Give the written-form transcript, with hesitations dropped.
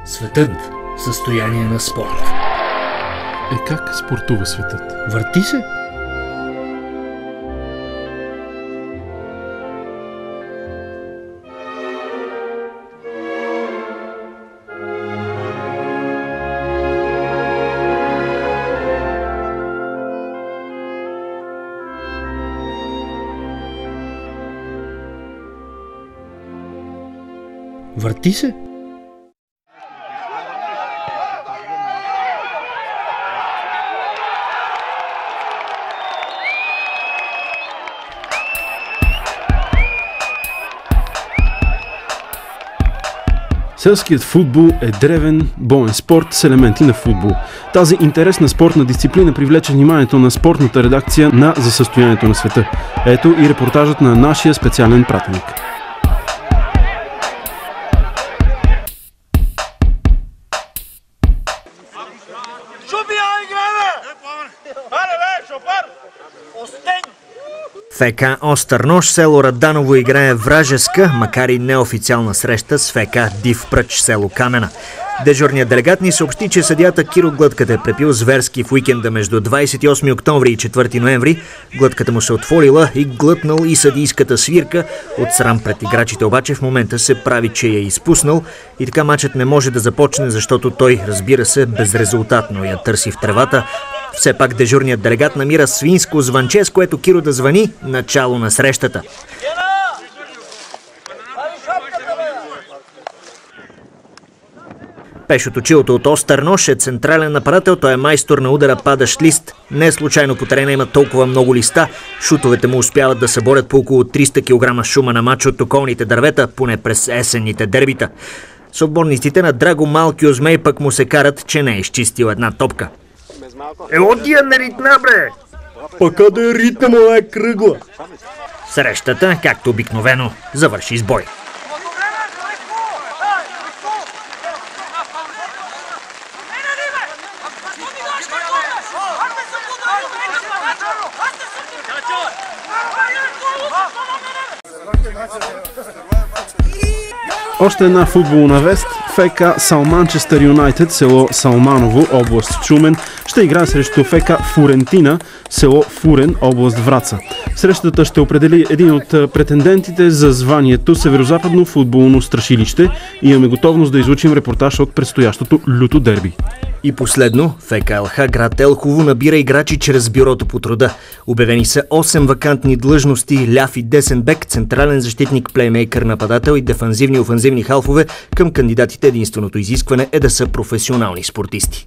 Светът – състояние на спорт. Как спортува светът? Върти се. Върти се. Селският футбол е древен, боен спорт с елементи на футбол. Тази интересна спортна дисциплина привлече вниманието на спортната редакция на За състоянието на света. Ето и репортажът на нашия специален пратеник. ФК Остърнож, село Раданово играе вражеска, макар и неофициална среща с ФК Див Пръч, село Камена. Дежурният делегат ни съобщи, че съдията Киро глътката е препил зверски в уикенда между 28 октомври и 4 ноември. Глътката му се отворила и глътнал и съдийската свирка. От срам пред играчите обаче в момента се прави, че я е изпуснал и така мачът не може да започне, защото той, разбира се, безрезултатно я търси в тревата. Все пак дежурният делегат намира свинско звънче, с което Киро да звъни начало на срещата. Пешо Точилото от Остърнож е централен нападател, той е майстор на удара падащ лист. Не случайно по терена има толкова много листа. Шутовете му успяват да съборят по около 300 кг шума на мач от околните дървета, поне през есенните дербита. С отборниците на Драго Малкио Змей пък му се карат, че не е изчистил една топка. Отия на ритна, бре! Пъка да е ритна, му е кръгла. Срещата, както обикновено, завърши с бой. Още една футболна вест. ФК Салманчестър Юнайтед, село Салманово, област Шумен, ще играе срещу ФК Фурентина, село Фурен, област Враца. Срещата ще определи един от претендентите за званието Северозападно футболно страшилище и имаме готовност да изучим репортаж от предстоящото люто дерби. И последно, ФК ЛХ град Елхово набира играчи чрез бюрото по труда. Обявени са 8 вакантни длъжности: ляв и десен бек, централен защитник, плеймейкър, нападател и дефанзивни и офанзивни халфове. Към кандидатите единственото изискване е да са професионални спортисти.